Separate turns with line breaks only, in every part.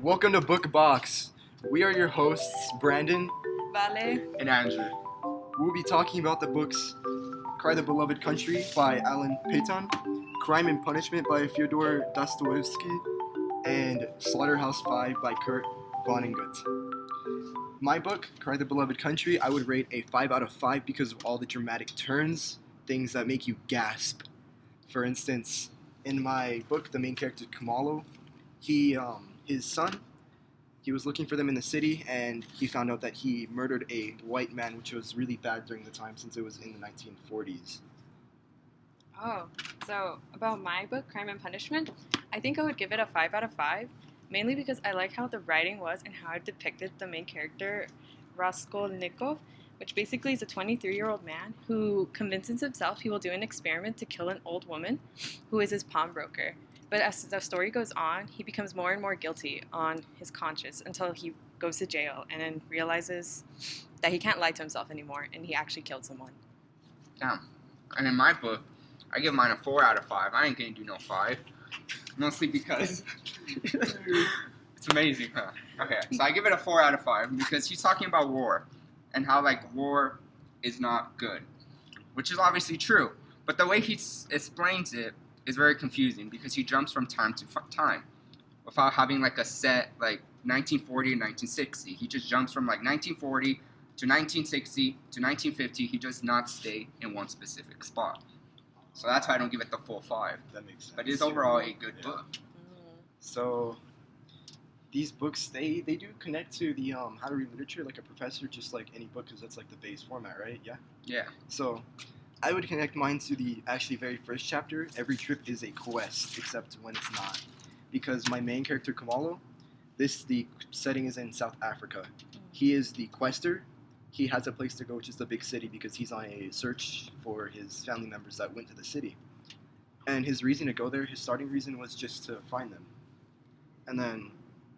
Welcome to Book Box. We are your hosts, Brandon
Vale.
and Andrew.
We'll be talking about the books Cry the Beloved Country by Alan Paton, Crime and Punishment by Fyodor Dostoevsky, and Slaughterhouse-Five by Kurt Vonnegut. My book, Cry the Beloved Country, I would rate a 5 out of 5 because of all the dramatic turns, things that make you gasp. For instance, in my book, the main character, Kamalo, his son, he was looking for them in the city, and he found out that he murdered a white man, which was really bad during the time since it was in the 1940s.
Oh, so about my book, Crime and Punishment, I think I would give it a 5 out of 5, mainly because I like how the writing was and how it depicted the main character, Raskolnikov, which basically is a 23-year-old man who convinces himself he will do an experiment to kill an old woman who is his pawnbroker. But as the story goes on, he becomes more and more guilty on his conscience until he goes to jail and then realizes that he can't lie to himself anymore and he actually killed someone.
Damn. And in my book, I give mine a 4 out of 5. I ain't gonna do no 5. Mostly because it's amazing, huh? Okay, so I give it a 4 out of 5 because he's talking about war and how, war is not good, which is obviously true. But the way he explains it is very confusing because he jumps from time to time without having a set 1940 and 1960. He just jumps from 1940 to 1960 to 1950. He does not stay in one specific spot. So that's why I don't give it the full 5.
That makes sense.
But it is overall a good book.
So these books, they do connect to the how to read literature like a professor, just like any book, because that's the base format, right? Yeah.
Yeah.
So I would connect mine to the actually very first chapter. Every trip is a quest, except when it's not. Because my main character, Kamalo, the setting is in South Africa. He is the quester. He has a place to go, which is the big city, because he's on a search for his family members that went to the city. And his reason to go there, his starting reason was just to find them. And then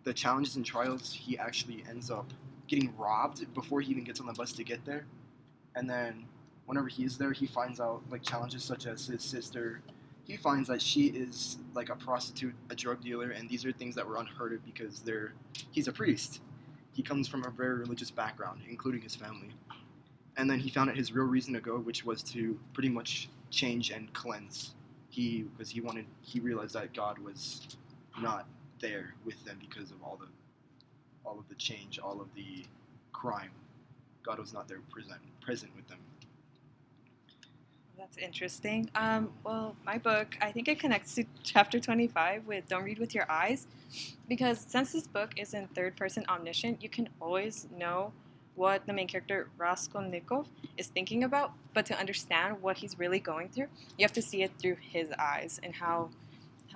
the challenges and trials, he actually ends up getting robbed before he even gets on the bus to get there. And then whenever he is there, he finds out challenges such as his sister. He finds that she is a prostitute, a drug dealer, and these are things that were unheard of because he's a priest. He comes from a very religious background, including his family. And then he found out his real reason to go, which was to pretty much change and cleanse. Because he realized that God was not there with them because of all of the change, all of the crime. God was not there present with them.
That's interesting. Well, my book, I think it connects to chapter 25 with Don't Read With Your Eyes, because since this book is in third-person omniscient, you can always know what the main character, Raskolnikov, is thinking about, but to understand what he's really going through, you have to see it through his eyes and how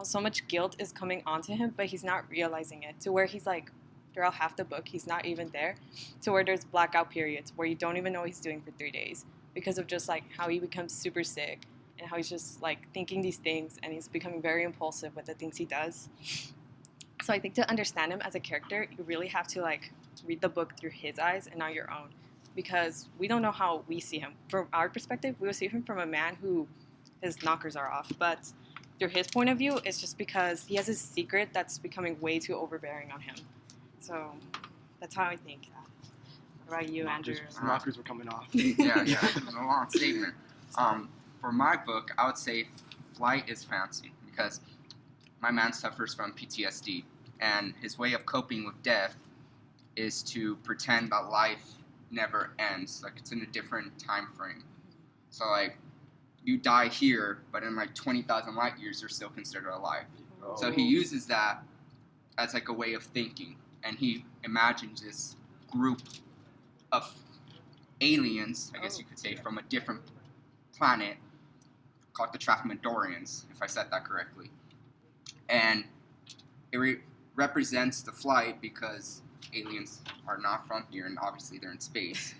so much guilt is coming onto him, but he's not realizing it, to where he's throughout half the book, he's not even there, to where there's blackout periods where you don't even know what he's doing for 3 days. Because of just how he becomes super sick and how he's just thinking these things and he's becoming very impulsive with the things he does. So I think to understand him as a character, you really have to read the book through his eyes and not your own, because we don't know how we see him. From our perspective, we will see him from a man who his knockers are off, but through his point of view, it's just because he has a secret that's becoming way too overbearing on him. So that's how I think. What about you, Andrew?
Knockers were coming off.
Yeah. It's a long statement. For my book, I would say Flight is fancy because my man suffers from PTSD, and his way of coping with death is to pretend that life never ends. It's in a different time frame. So you die here, but in 20,000 light years, you're still considered alive.
Oh.
So he uses that as a way of thinking, and he imagines this group of aliens, I guess you could say, from a different planet called the Trafmandorians, if I said that correctly. And it represents the flight because aliens are not from here, and obviously they're in space.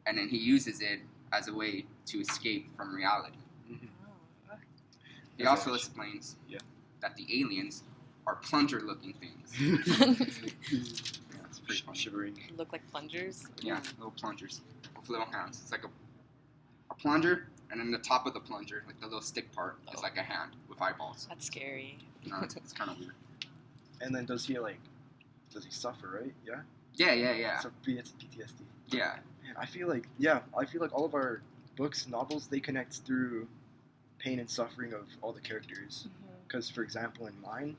And then he uses it as a way to escape from reality.
Mm-hmm.
He also explains that the aliens are plunger-looking things. It's pretty funny.
Shivering.
Look like plungers?
Yeah, little plungers with little hands. It's a plunger, and then the top of the plunger, the little stick part, is a hand with eyeballs.
That's scary.
It's kind of weird.
And then does he does he suffer, right? Yeah.
Yeah.
So it's PTSD.
Yeah.
Man, I feel like all of our books, novels, they connect through pain and suffering of all the characters. Because, for example, in mine,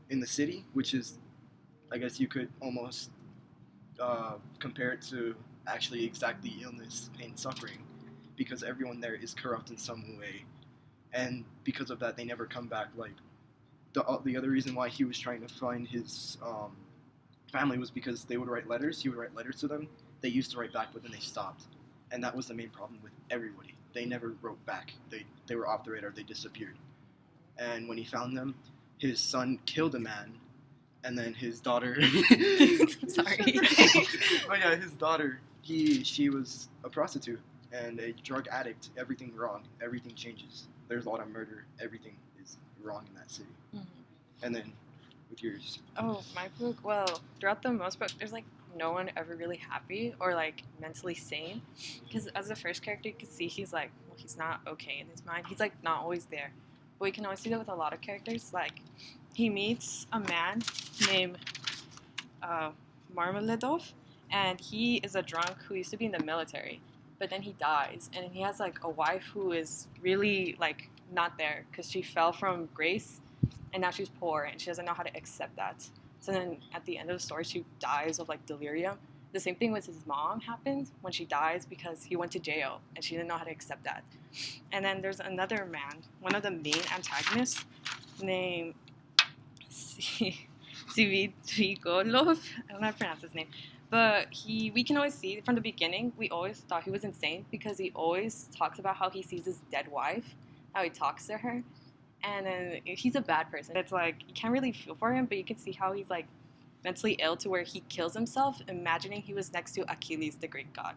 in the city, which is, I guess you could almost compare it to actually exactly illness, pain, suffering, because everyone there is corrupt in some way, and because of that, they never come back. Like the other reason why he was trying to find his family was because they would write letters. He would write letters to them. They used to write back, but then they stopped, and that was the main problem with everybody. They never wrote back. They were off the radar. They disappeared. And when he found them, his son killed a man, and then his daughter.
Sorry.
But yeah, his daughter. She was a prostitute and a drug addict. Everything wrong. Everything changes. There's a lot of murder. Everything is wrong in that city. And then with yours.
Oh, my book. Well, throughout the most book, there's like no one ever really happy or like mentally sane, because as the first character, you can see he's like, well, he's not okay in his mind. He's like not always there. But we can always see that with a lot of characters. Like, he meets a man named Marmeladov, and he is a drunk who used to be in the military, but then he dies, and he has like a wife who is really like not there because she fell from grace, and now she's poor and she doesn't know how to accept that. So then at the end of the story, she dies of like delirium. The same thing with his mom happens when she dies because he went to jail and she didn't know how to accept that. And then there's another man, one of the main antagonists, named Svidrigolov. I don't know how to pronounce his name. But we can always see from the beginning, we always thought he was insane because he always talks about how he sees his dead wife, how he talks to her. And then he's a bad person. It's like, you can't really feel for him, but you can see how he's like mentally ill to where he kills himself, imagining he was next to Achilles, the great god.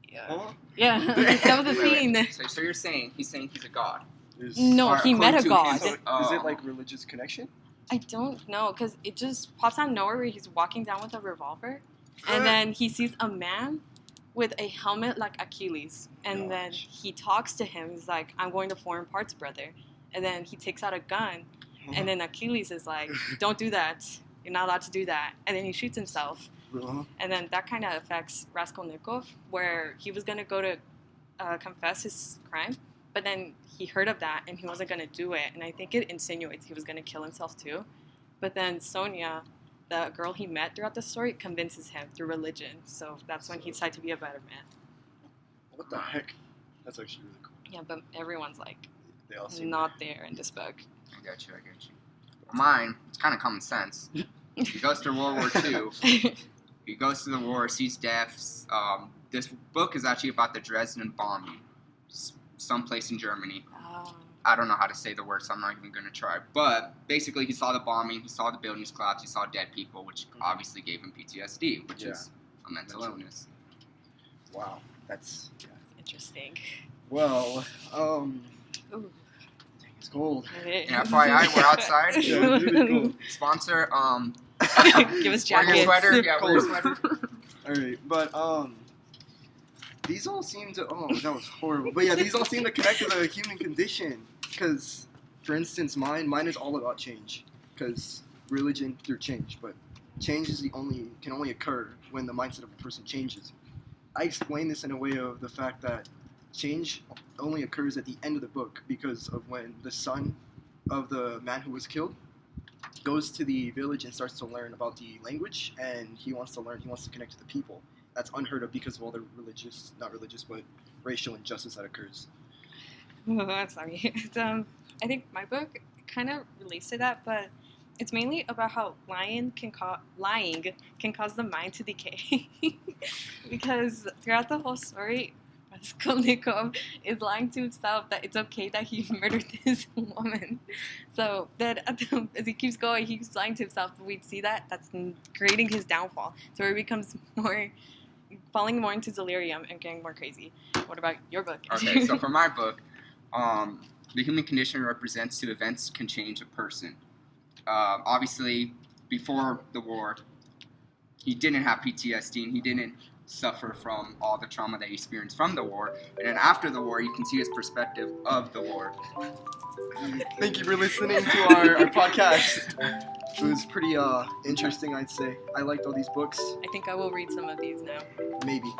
Yeah.
Huh?
Yeah, that was a scene.
So you're saying he's a god?
No,
Or
he met a
according to
god.
his-
Is it like religious connection?
I don't know, because it just pops out of nowhere where he's walking down with a revolver, and then he sees a man with a helmet like Achilles, and then he talks to him. He's like, I'm going to foreign parts, brother. And then he takes out a gun, and then Achilles is like, don't do that. You're not allowed to do that. And then he shoots himself. And then that kind of affects Raskolnikov, where he was going to go to confess his crime, but then he heard of that and he wasn't going to do it. And I think it insinuates he was going to kill himself too. But then Sonia, the girl he met throughout the story, convinces him through religion. So that's when he decided to be a better man.
What the heck? That's actually really cool.
Yeah, but everyone's like
They all seem
not there in this book.
I got you. Mine, it's kind of common sense. He goes through World War II. He goes to the war, sees deaths. This book is actually about the Dresden bombing, someplace in Germany. I don't know how to say the word, so I'm not even going to try. But basically, he saw the bombing, he saw the buildings collapse, he saw dead people, which obviously gave him PTSD, which is a mental illness.
Wow, that's
interesting.
Well,
Ooh.
it's cold.
It
And
is.
FYI, we're outside.
Yeah, it's really cold.
Sponsor,
Give us
wear your
jackets.
sweater. Yeah, wear your sweater.
All right, but these all seem to. Oh, that was horrible. But yeah, these all seem to connect to the human condition. Because, for instance, mine is all about change. Because religion through change, but change is can only occur when the mindset of a person changes. I explain this in a way of the fact that change only occurs at the end of the book because of when the son of the man who was killed goes to the village and starts to learn about the language, and he wants to connect to the people. That's unheard of because of all the but racial injustice that occurs.
Oh, I'm sorry. It's, I think my book kind of relates to that, but it's mainly about how lying can cause the mind to decay. Because throughout the whole story, Raskolnikov is lying to himself that it's okay that he murdered this woman. So that as he keeps going, he's lying to himself. But we see that's creating his downfall. So he becomes falling more into delirium and getting more crazy. What about your book?
Okay, so for my book, the human condition represents two events can change a person. Obviously, before the war, he didn't have PTSD and he didn't suffer from all the trauma that he experienced from the war, and then after the war, you can see his perspective of the war.
Thank you for listening to our podcast. It was pretty interesting, I'd say. I liked all these books.
I think I will read some of these now.
Maybe.